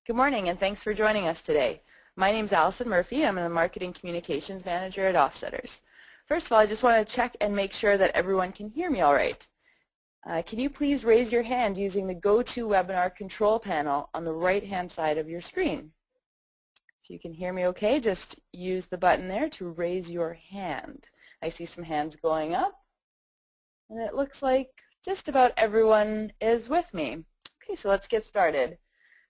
Good morning, and thanks for joining us today. My name is Allison Murphy. I'm the Marketing Communications Manager at Offsetters. First of all, I just want to check and make sure that everyone can hear me all right. Can you please raise your hand using the GoToWebinar control panel on the right-hand side of your screen? If you can hear me okay, just use the button there to raise your hand. I see some hands going up, and it looks like just about everyone is with me. Okay, so let's get started.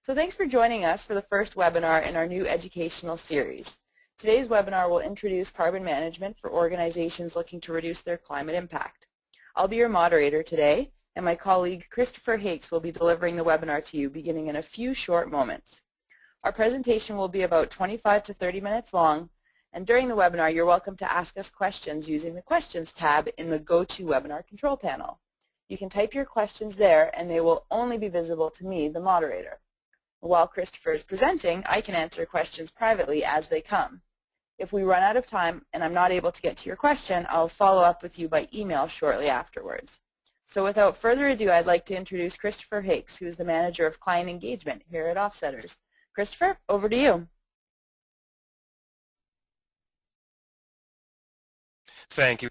So thanks for joining us for the first webinar in our new educational series. Today's webinar will introduce carbon management for organizations looking to reduce their climate impact. I'll be your moderator today, and my colleague Christopher Hakes will be delivering the webinar to you beginning in a few short moments. Our presentation will be about 25 to 30 minutes long, and during the webinar you're welcome to ask us questions using the Questions tab in the GoToWebinar control panel. You can type your questions there, and they will only be visible to me, the moderator. While Christopher is presenting, I can answer questions privately as they come. If we run out of time and I'm not able to get to your question, I'll follow up with you by email shortly afterwards. So without further ado, I'd like to introduce Christopher Hakes, who is the Manager of Client Engagement here at Offsetters. Christopher, over to you. Thank you.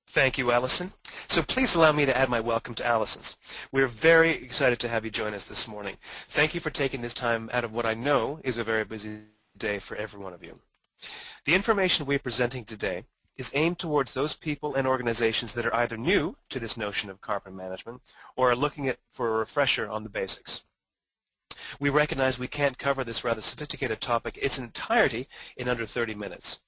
Thank you, Allison. So please allow me to add my welcome to Allison's. We're very excited to have you join us this morning. Thank you for taking this time out of what I know is a very busy day for every one of you. The information we're presenting today is aimed towards those people and organizations that are either new to this notion of carbon management or are looking for a refresher on the basics. We recognize we can't cover this rather sophisticated topic in its entirety in under 30 minutes.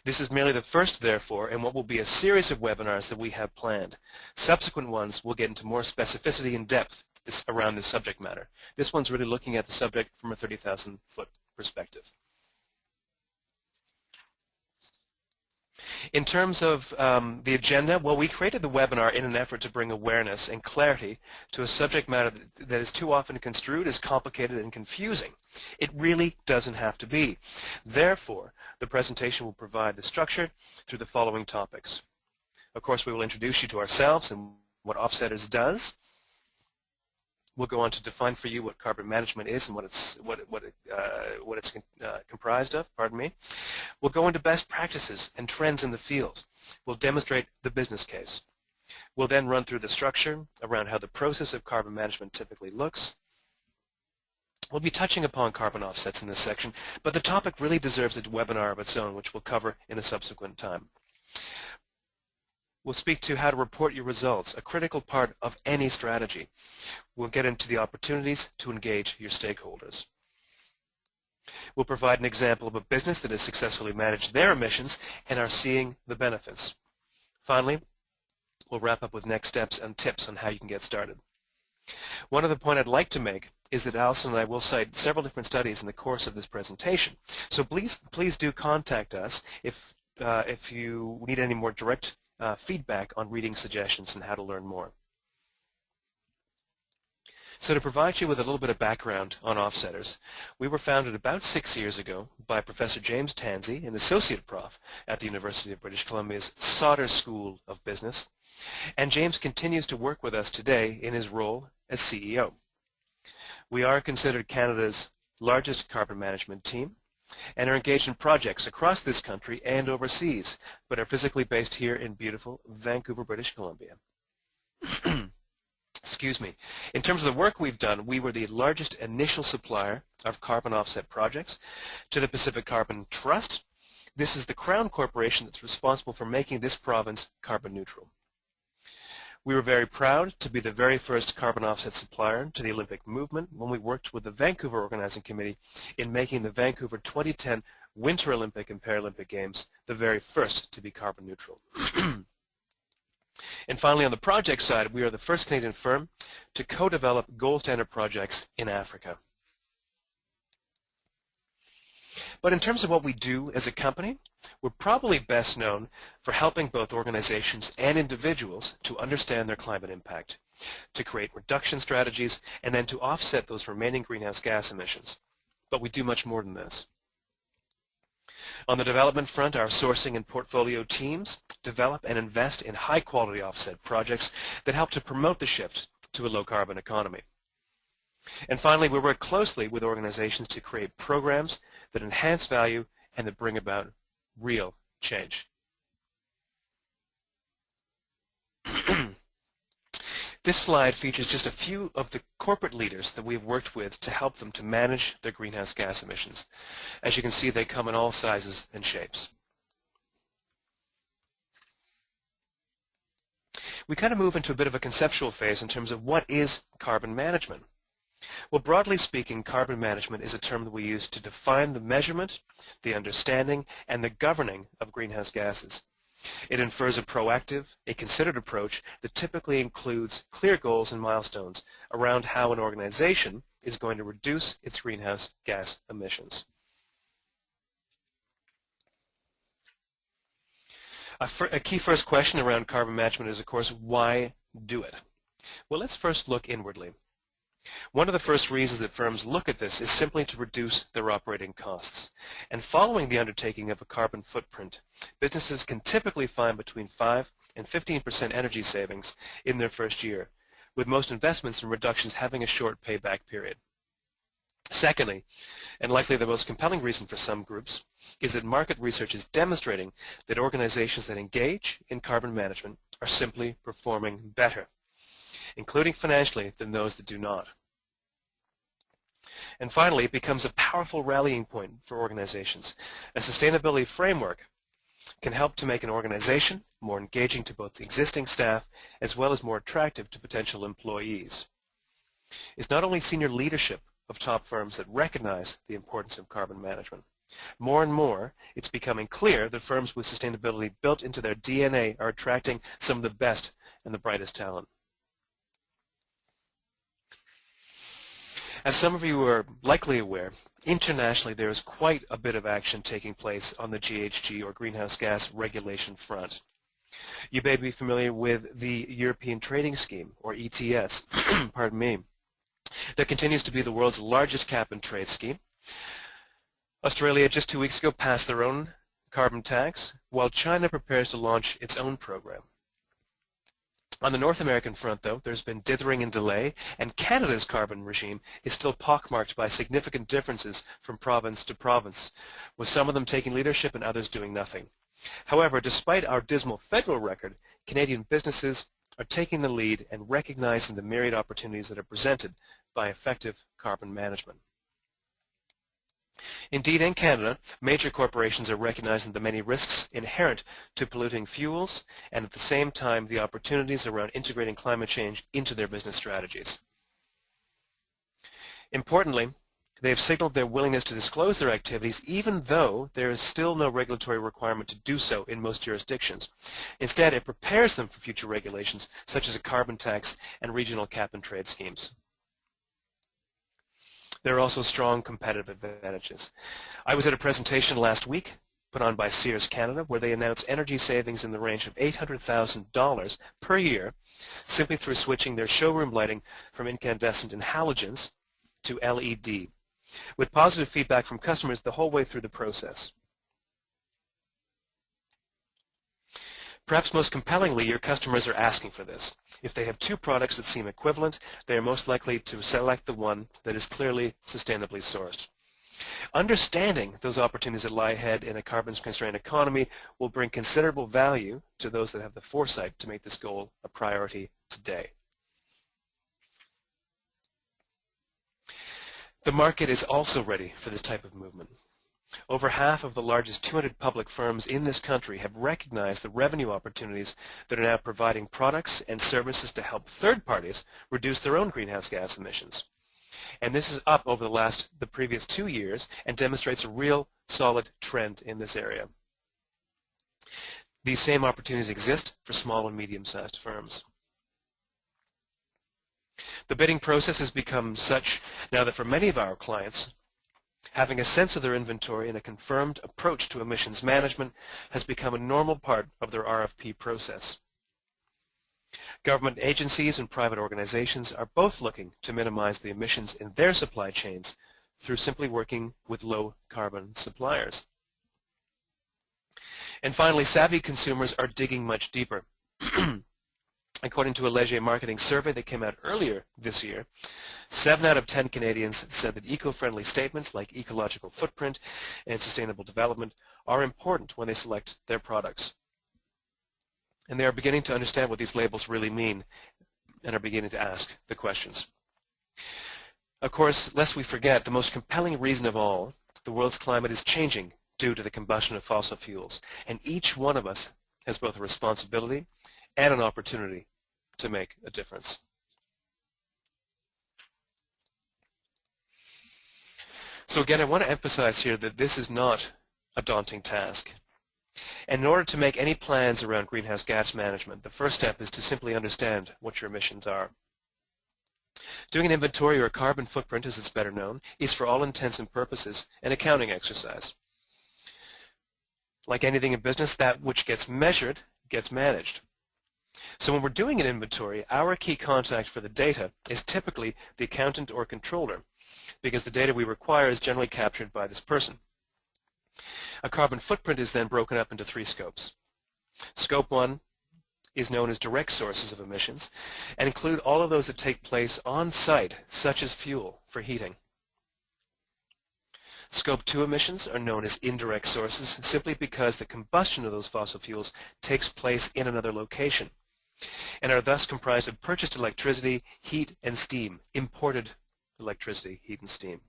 This is merely the first, therefore, in what will be a series of webinars that we have planned. Subsequent ones will get into more specificity and depth around this subject matter. This one's really looking at the subject from a 30,000-foot perspective. In terms of the agenda, well, we created the webinar in an effort to bring awareness and clarity to a subject matter that is too often construed as complicated and confusing. It really doesn't have to be. Therefore, the presentation will provide the structure through the following topics. Of course, we will introduce you to ourselves and what Offsetters does. We'll go on to define for you what carbon management is and what it's comprised of. Pardon me. We'll go into best practices and trends in the field. We'll demonstrate the business case. We'll then run through the structure around how the process of carbon management typically looks. We'll be touching upon carbon offsets in this section, but the topic really deserves a webinar of its own, which we'll cover in a subsequent time. We'll speak to how to report your results, a critical part of any strategy. We'll get into the opportunities to engage your stakeholders. We'll provide an example of a business that has successfully managed their emissions and are seeing the benefits. Finally, we'll wrap up with next steps and tips on how you can get started. One other point I'd like to make is that Allison and I will cite several different studies in the course of this presentation. So please do contact us if you need any more direct feedback on reading suggestions and how to learn more. So to provide you with a little bit of background on Offsetters, we were founded about 6 years ago by Professor James Tansey, an associate prof at the University of British Columbia's Sauder School of Business, and James continues to work with us today in his role as CEO. We are considered Canada's largest carbon management team and are engaged in projects across this country and overseas, but are physically based here in beautiful Vancouver, British Columbia. Excuse me. In terms of the work we've done, we were the largest initial supplier of carbon offset projects to the Pacific Carbon Trust. This is the Crown Corporation that's responsible for making this province carbon neutral. We were very proud to be the very first carbon offset supplier to the Olympic movement when we worked with the Vancouver Organizing Committee in making the Vancouver 2010 Winter Olympic and Paralympic Games the very first to be carbon neutral. And finally, on the project side, we are the first Canadian firm to co-develop gold standard projects in Africa. But in terms of what we do as a company, we're probably best known for helping both organizations and individuals to understand their climate impact, to create reduction strategies, and then to offset those remaining greenhouse gas emissions. But we do much more than this. On the development front, our sourcing and portfolio teams develop and invest in high-quality offset projects that help to promote the shift to a low-carbon economy. And finally, we work closely with organizations to create programs that enhance value and that bring about real change. This slide features just a few of the corporate leaders that we've worked with to help them to manage their greenhouse gas emissions. As you can see, they come in all sizes and shapes. We kind of move into a bit of a conceptual phase in terms of what is carbon management. Well, broadly speaking, carbon management is a term that we use to define the measurement, the understanding, and the governing of greenhouse gases. It infers a proactive, a considered approach that typically includes clear goals and milestones around how an organization is going to reduce its greenhouse gas emissions. A key first question around carbon management is, of course, why do it? Well, let's first look inwardly. One of the first reasons that firms look at this is simply to reduce their operating costs. And following the undertaking of a carbon footprint, businesses can typically find between 5 and 15% energy savings in their first year, with most investments and reductions having a short payback period. Secondly, and likely the most compelling reason for some groups, is that market research is demonstrating that organizations that engage in carbon management are simply performing better, including financially, than those that do not. And finally, it becomes a powerful rallying point for organizations. A sustainability framework can help to make an organization more engaging to both the existing staff as well as more attractive to potential employees. It's not only senior leadership of top firms that recognize the importance of carbon management. More and more, it's becoming clear that firms with sustainability built into their DNA are attracting some of the best and the brightest talent. As some of you are likely aware, internationally there is quite a bit of action taking place on the GHG or greenhouse gas regulation front. You may be familiar with the European Trading Scheme, or ETS, pardon me, that continues to be the world's largest cap-and-trade scheme. Australia just 2 weeks ago passed their own carbon tax, while China prepares to launch its own program. On the North American front, though, there's been dithering and delay, and Canada's carbon regime is still pockmarked by significant differences from province to province, with some of them taking leadership and others doing nothing. However, despite our dismal federal record, Canadian businesses are taking the lead and recognizing the myriad opportunities that are presented by effective carbon management. Indeed, in Canada, major corporations are recognizing the many risks inherent to polluting fuels and at the same time the opportunities around integrating climate change into their business strategies. Importantly, they have signaled their willingness to disclose their activities even though there is still no regulatory requirement to do so in most jurisdictions. Instead, it prepares them for future regulations such as a carbon tax and regional cap-and-trade schemes. There are also strong competitive advantages. I was at a presentation last week put on by Sears Canada where they announced energy savings in the range of $800,000 per year simply through switching their showroom lighting from incandescent and halogens to LED, with positive feedback from customers the whole way through the process. Perhaps most compellingly, your customers are asking for this. If they have two products that seem equivalent, they are most likely to select the one that is clearly sustainably sourced. Understanding those opportunities that lie ahead in a carbon-constrained economy will bring considerable value to those that have the foresight to make this goal a priority today. The market is also ready for this type of movement. Over half of the largest 200 public firms in this country have recognized the revenue opportunities that are now providing products and services to help third parties reduce their own greenhouse gas emissions. And this is up over the previous 2 years and demonstrates a real solid trend in this area. These same opportunities exist for small and medium-sized firms. The bidding process has become such now that for many of our clients, having a sense of their inventory and a confirmed approach to emissions management has become a normal part of their RFP process. Government agencies and private organizations are both looking to minimize the emissions in their supply chains through simply working with low-carbon suppliers. And finally, savvy consumers are digging much deeper. According to a Leger marketing survey that came out earlier this year, 7 out of 10 Canadians said that eco-friendly statements like ecological footprint and sustainable development are important when they select their products. And they are beginning to understand what these labels really mean and are beginning to ask the questions. Of course, lest we forget, the most compelling reason of all, the world's climate is changing due to the combustion of fossil fuels, and each one of us has both a responsibility and an opportunity to make a difference. So again, I want to emphasize here that this is not a daunting task. And in order to make any plans around greenhouse gas management, the first step is to simply understand what your emissions are. Doing an inventory, or a carbon footprint as it's better known, is for all intents and purposes an accounting exercise. Like anything in business, that which gets measured gets managed. So when we're doing an inventory, our key contact for the data is typically the accountant or controller, because the data we require is generally captured by this person. A carbon footprint is then broken up into 3 scopes. Scope 1 is known as direct sources of emissions and include all of those that take place on site, such as fuel for heating. Scope 2 emissions are known as indirect sources simply because the combustion of those fossil fuels takes place in another location and are thus comprised of purchased electricity, heat, and steam, imported electricity, heat, and steam.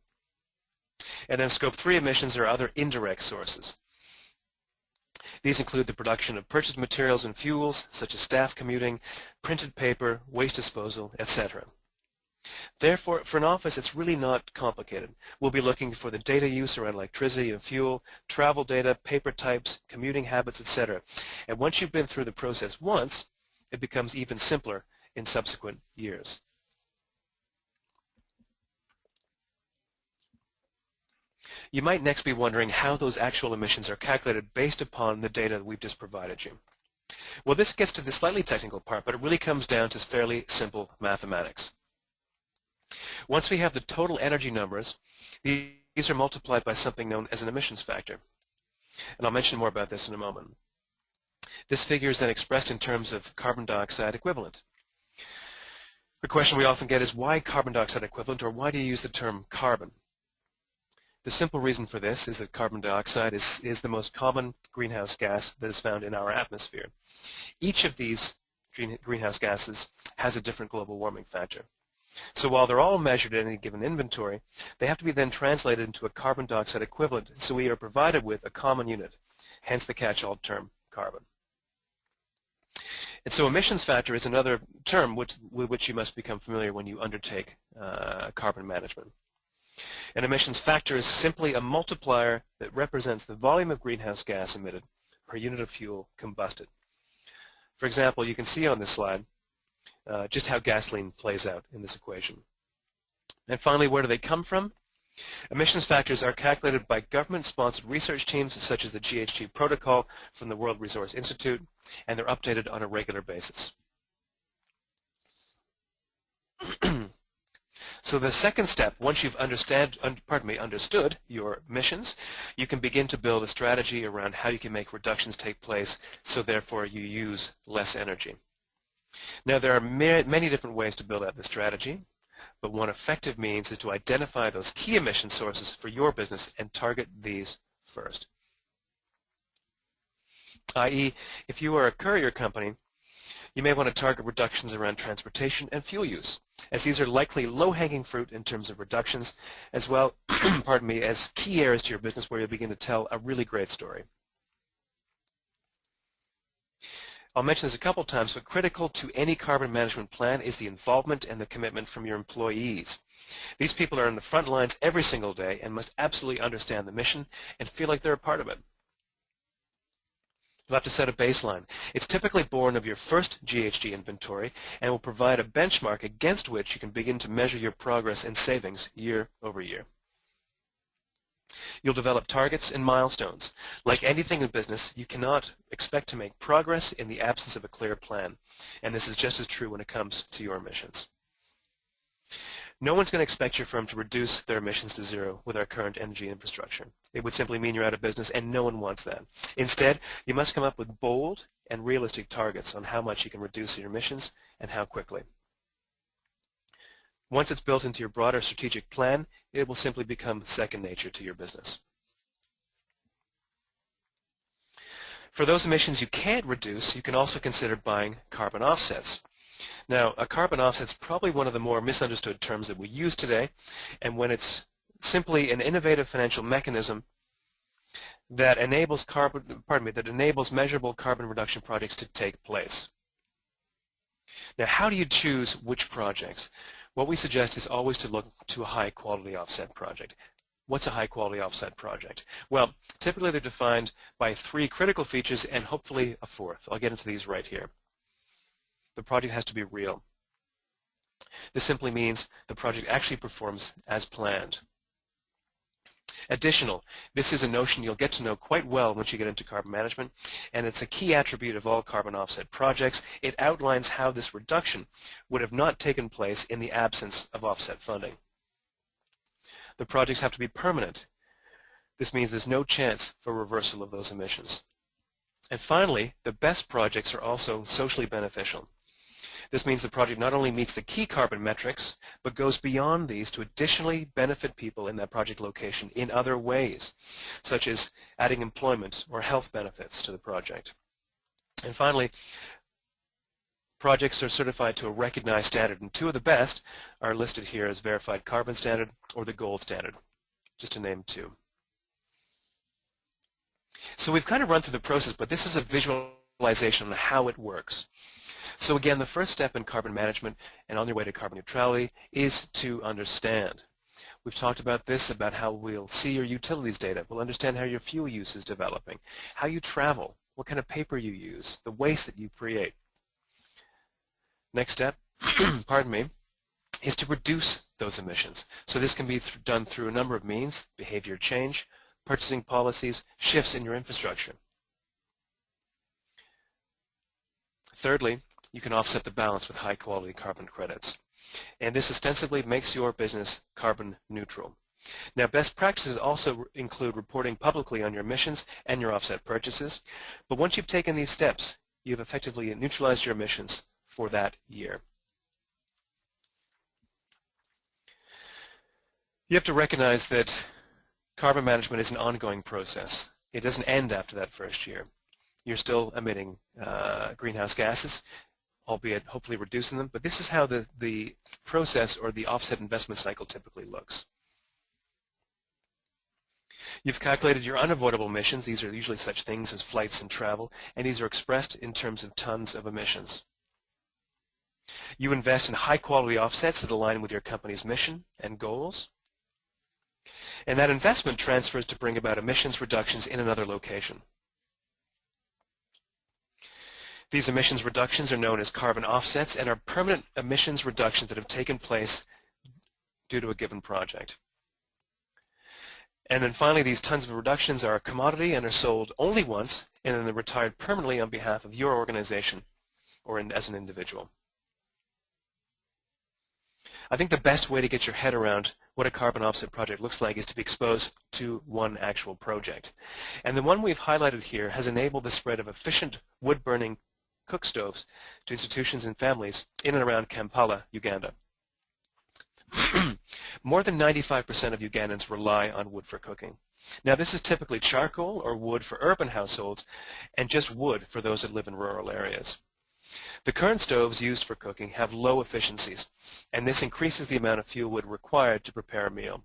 And then Scope 3 emissions are other indirect sources. These include the production of purchased materials and fuels, such as staff commuting, printed paper, waste disposal, etc. Therefore, for an office, it's really not complicated. We'll be looking for the data use around electricity and fuel, travel data, paper types, commuting habits, etc. And once you've been through the process once, it becomes even simpler in subsequent years. You might next be wondering how those actual emissions are calculated based upon the data that we've just provided you. Well, this gets to the slightly technical part, but it really comes down to fairly simple mathematics. Once we have the total energy numbers, these are multiplied by something known as an emissions factor. And I'll mention more about this in a moment. This figure is then expressed in terms of carbon dioxide equivalent. The question we often get is, why carbon dioxide equivalent, or why do you use the term carbon? The simple reason for this is that carbon dioxide is the most common greenhouse gas that is found in our atmosphere. Each of these greenhouse gases has a different global warming factor. So while they're all measured in any given inventory, they have to be then translated into a carbon dioxide equivalent, so we are provided with a common unit, hence the catch-all term carbon. And so emissions factor is another term with which you must become familiar when you undertake carbon management. An emissions factor is simply a multiplier that represents the volume of greenhouse gas emitted per unit of fuel combusted. For example, you can see on this slide just how gasoline plays out in this equation. And finally, where do they come from? Emissions factors are calculated by government-sponsored research teams such as the GHG Protocol from the World Resource Institute, and they're updated on a regular basis. So the second step, once you've understood your emissions, you can begin to build a strategy around how you can make reductions take place, so therefore you use less energy. Now, there are many different ways to build out the strategy, but one effective means is to identify those key emission sources for your business and target these first. i.e., if you are a courier company, you may want to target reductions around transportation and fuel use, as these are likely low-hanging fruit in terms of reductions, as well as key areas to your business where you'll begin to tell a really great story. I'll mention this a couple times, but critical to any carbon management plan is the involvement and the commitment from your employees. These people are on the front lines every single day and must absolutely understand the mission and feel like they're a part of it. You'll have to set a baseline. It's typically born of your first GHG inventory and will provide a benchmark against which you can begin to measure your progress and savings year over year. You'll develop targets and milestones. Like anything in business, you cannot expect to make progress in the absence of a clear plan, and this is just as true when it comes to your emissions. No one's going to expect your firm to reduce their emissions to zero with our current energy infrastructure. It would simply mean you're out of business, and no one wants that. Instead, you must come up with bold and realistic targets on how much you can reduce your emissions and how quickly. Once it's built into your broader strategic plan, it will simply become second nature to your business. For those emissions you can't reduce, you can also consider buying carbon offsets. Now, a carbon offset is probably one of the more misunderstood terms that we use today, and when it's simply an innovative financial mechanism that enables measurable carbon reduction projects to take place. Now, how do you choose which projects? What we suggest is always to look to a high-quality offset project. What's a high-quality offset project? Well, typically they're defined by 3 critical features and hopefully a 4th. I'll get into these right here. The project has to be real. This simply means the project actually performs as planned. Additional, this is a notion you'll get to know quite well once you get into carbon management, and it's a key attribute of all carbon offset projects. It outlines how this reduction would have not taken place in the absence of offset funding. The projects have to be permanent. This means there's no chance for reversal of those emissions. And finally, the best projects are also socially beneficial. This means the project not only meets the key carbon metrics, but goes beyond these to additionally benefit people in that project location in other ways, such as adding employment or health benefits to the project. And finally, projects are certified to a recognized standard, and 2 of the best are listed here as Verified Carbon Standard or the Gold Standard, just to name 2. So we've kind of run through the process, but this is a visualization on how it works. So again, the first step in carbon management and on your way to carbon neutrality is to understand. We've talked about this, about how we'll see your utilities data. We'll understand how your fuel use is developing, how you travel, what kind of paper you use, the waste that you create. Next step, pardon me, is to reduce those emissions. So this can be done through a number of means: behavior change, purchasing policies, shifts in your infrastructure. Thirdly, you can offset the balance with high-quality carbon credits. And this ostensibly makes your business carbon neutral. Now, best practices also include reporting publicly on your emissions and your offset purchases. But once you've taken these steps, you've effectively neutralized your emissions for that year. You have to recognize that carbon management is an ongoing process. It doesn't end after that first year. You're still emitting greenhouse gases, albeit hopefully reducing them, but this is how the process or the offset investment cycle typically looks. You've calculated your unavoidable emissions. These are usually such things as flights and travel, and these are expressed in terms of tons of emissions. You invest in high-quality offsets that align with your company's mission and goals, and that investment transfers to bring about emissions reductions in another location. These emissions reductions are known as carbon offsets and are permanent emissions reductions that have taken place due to a given project. And then finally, these tons of reductions are a commodity and are sold only once, and then they're retired permanently on behalf of your organization or as an individual. I think the best way to get your head around what a carbon offset project looks like is to be exposed to one actual project. And the one we've highlighted here has enabled the spread of efficient wood-burning cook stoves to institutions and families in and around Kampala, Uganda. More than 95% of Ugandans rely on wood for cooking. Now, this is typically charcoal or wood for urban households and just wood for those that live in rural areas. The current stoves used for cooking have low efficiencies, and this increases the amount of fuel wood required to prepare a meal.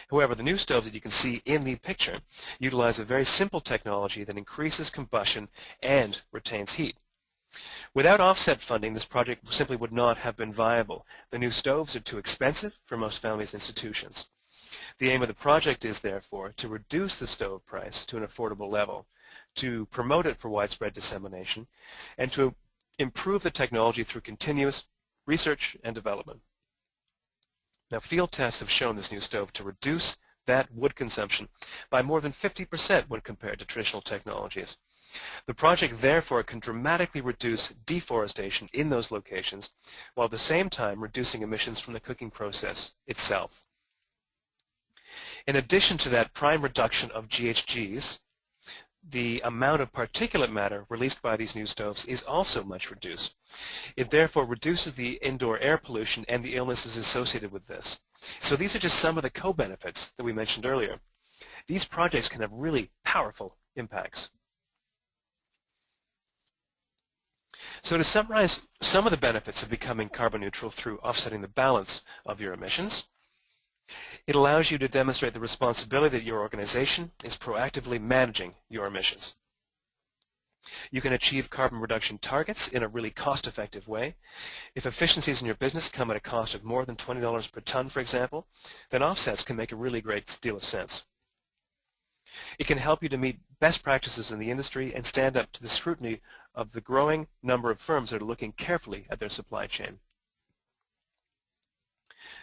However, the new stoves that you can see in the picture utilize a very simple technology that increases combustion and retains heat. Without offset funding, this project simply would not have been viable. The new stoves are too expensive for most families and institutions. The aim of the project is, therefore, to reduce the stove price to an affordable level, to promote it for widespread dissemination, and to improve the technology through continuous research and development. Now, field tests have shown this new stove to reduce that wood consumption by more than 50% when compared to traditional technologies. The project therefore can dramatically reduce deforestation in those locations while at the same time reducing emissions from the cooking process itself. In addition to that prime reduction of GHGs, the amount of particulate matter released by these new stoves is also much reduced. It therefore reduces the indoor air pollution and the illnesses associated with this. So these are just some of the co-benefits that we mentioned earlier. These projects can have really powerful impacts. So to summarize some of the benefits of becoming carbon neutral through offsetting the balance of your emissions, it allows you to demonstrate the responsibility that your organization is proactively managing your emissions. You can achieve carbon reduction targets in a really cost-effective way. If efficiencies in your business come at a cost of more than $20 per ton, for example, then offsets can make a really great deal of sense. It can help you to meet best practices in the industry and stand up to the scrutiny of the growing number of firms that are looking carefully at their supply chain.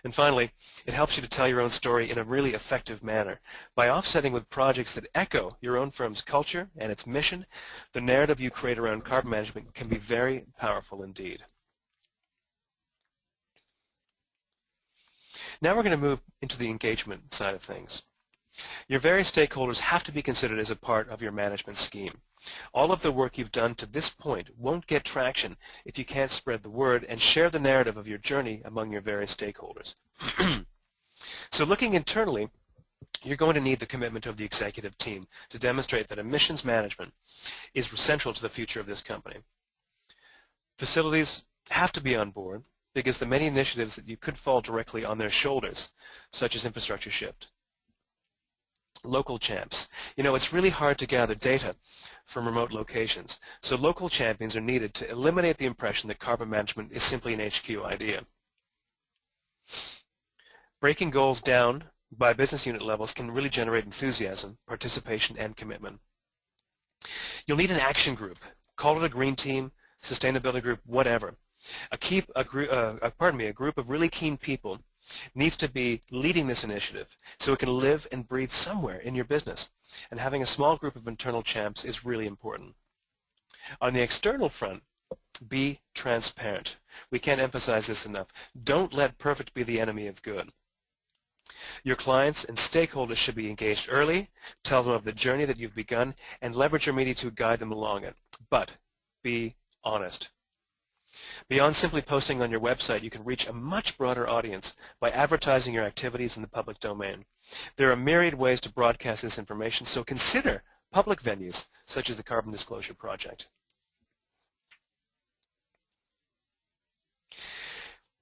And finally, it helps you to tell your own story in a really effective manner. By offsetting with projects that echo your own firm's culture and its mission, the narrative you create around carbon management can be very powerful indeed. Now we're going to move into the engagement side of things. Your various stakeholders have to be considered as a part of your management scheme. All of the work you've done to this point won't get traction if you can't spread the word and share the narrative of your journey among your various stakeholders. So looking internally, you're going to need the commitment of the executive team to demonstrate that emissions management is central to the future of this company. Facilities have to be on board because the many initiatives that you could fall directly on their shoulders, such as infrastructure shift. Local champs. You know, it's really hard to gather data from remote locations, so local champions are needed to eliminate the impression that carbon management is simply an HQ idea. Breaking goals down by business unit levels can really generate enthusiasm, participation, and commitment. You'll need an action group. Call it a green team, sustainability group, whatever. A group of really keen people needs to be leading this initiative so it can live and breathe somewhere in your business. And having a small group of internal champs is really important. On the external front, be transparent. We can't emphasize this enough. Don't let perfect be the enemy of good. Your clients and stakeholders should be engaged early, tell them of the journey that you've begun, and leverage your media to guide them along it. But be honest. Beyond simply posting on your website, you can reach a much broader audience by advertising your activities in the public domain. There are myriad ways to broadcast this information, so consider public venues such as the Carbon Disclosure Project.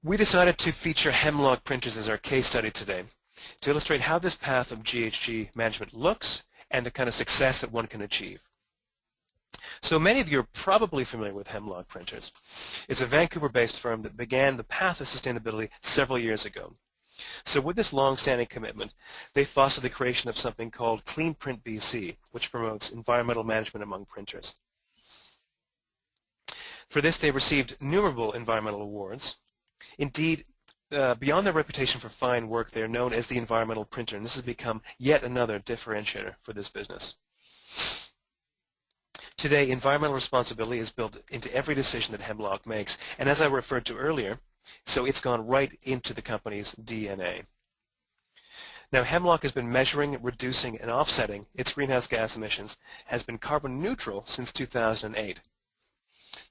We decided to feature Hemlock printers as our case study today to illustrate how this path of GHG management looks and the kind of success that one can achieve. So many of you are probably familiar with Hemlock printers. It's a Vancouver-based firm that began the path of sustainability several years ago. So with this long-standing commitment, they fostered the creation of something called Clean Print BC, which promotes environmental management among printers. For this, they received innumerable environmental awards. Indeed, beyond their reputation for fine work, they are known as the environmental printer, and this has become yet another differentiator for this business. Today, environmental responsibility is built into every decision that Hemlock makes, and as I referred to earlier, so it's gone right into the company's DNA. Now, Hemlock has been measuring, reducing, and offsetting its greenhouse gas emissions, has been carbon neutral since 2008.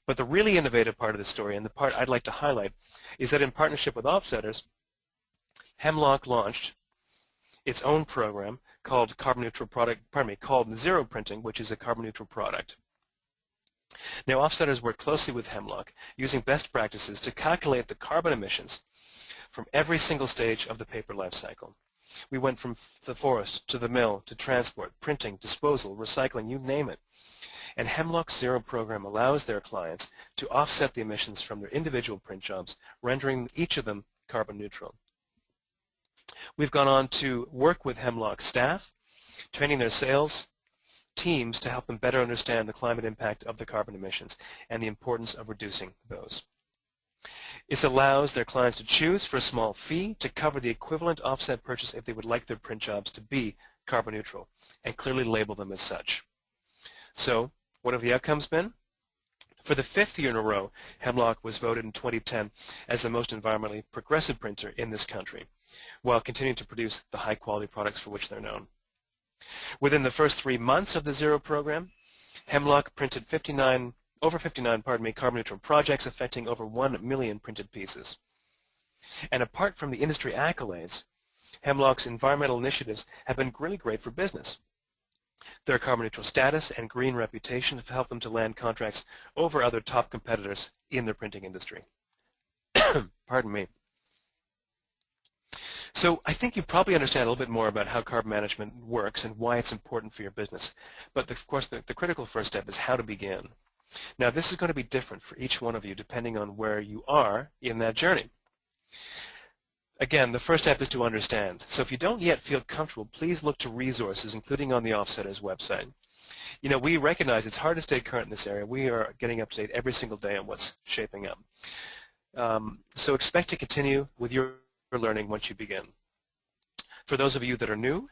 But the really innovative part of the story, and the part I'd like to highlight, is that in partnership with offsetters, Hemlock launched its own program called called Zero Printing, which is a carbon neutral product. Now, offsetters work closely with Hemlock, using best practices to calculate the carbon emissions from every single stage of the paper life cycle. We went from the forest to the mill to transport, printing, disposal, recycling, you name it. And Hemlock's Zero program allows their clients to offset the emissions from their individual print jobs, rendering each of them carbon neutral. We've gone on to work with Hemlock staff, training their sales teams to help them better understand the climate impact of the carbon emissions and the importance of reducing those. This allows their clients to choose for a small fee to cover the equivalent offset purchase if they would like their print jobs to be carbon neutral and clearly label them as such. So What have the outcomes been? For the 5th year in a row, Hemlock was voted in 2010 as the most environmentally progressive printer in this country, while continuing to produce the high-quality products for which they're known. Within the first 3 months of the Zero program, Hemlock printed over 59 carbon-neutral projects affecting over 1 million printed pieces. And apart from the industry accolades, Hemlock's environmental initiatives have been really great for business. Their carbon-neutral status and green reputation have helped them to land contracts over other top competitors in the printing industry. Pardon me. So I think you probably understand a little bit more about how carbon management works and why it's important for your business. But of course, the critical first step is how to begin. Now, this is going to be different for each one of you depending on where you are in that journey. Again, the first step is to understand. So if you don't yet feel comfortable, please look to resources, including on the Offsetters website. You know, we recognize it's hard to stay current in this area. We are getting up to date every single day on what's shaping up. So expect to continue with your learning once you begin. For those of you that are new,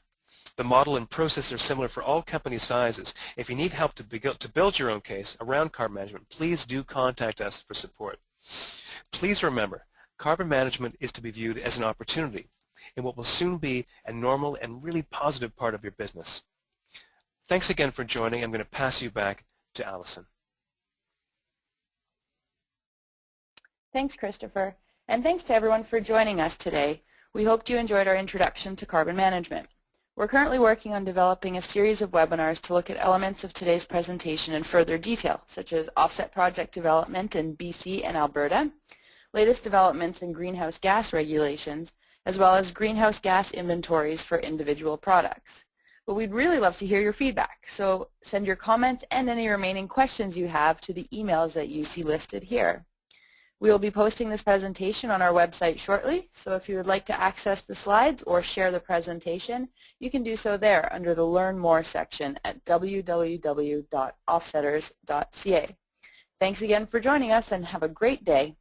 the model and process are similar for all company sizes. If you need help to build your own case around carbon management, please do contact us for support. Please remember, carbon management is to be viewed as an opportunity in what will soon be a normal and really positive part of your business. Thanks again for joining. I'm going to pass you back to Allison. Thanks, Christopher. And thanks to everyone for joining us today. We hoped you enjoyed our introduction to carbon management. We're currently working on developing a series of webinars to look at elements of today's presentation in further detail, such as offset project development in BC and Alberta, latest developments in greenhouse gas regulations, as well as greenhouse gas inventories for individual products. But we'd really love to hear your feedback, so send your comments and any remaining questions you have to the emails that you see listed here. We will be posting this presentation on our website shortly, so if you would like to access the slides or share the presentation, you can do so there under the Learn More section at www.offsetters.ca. Thanks again for joining us and have a great day.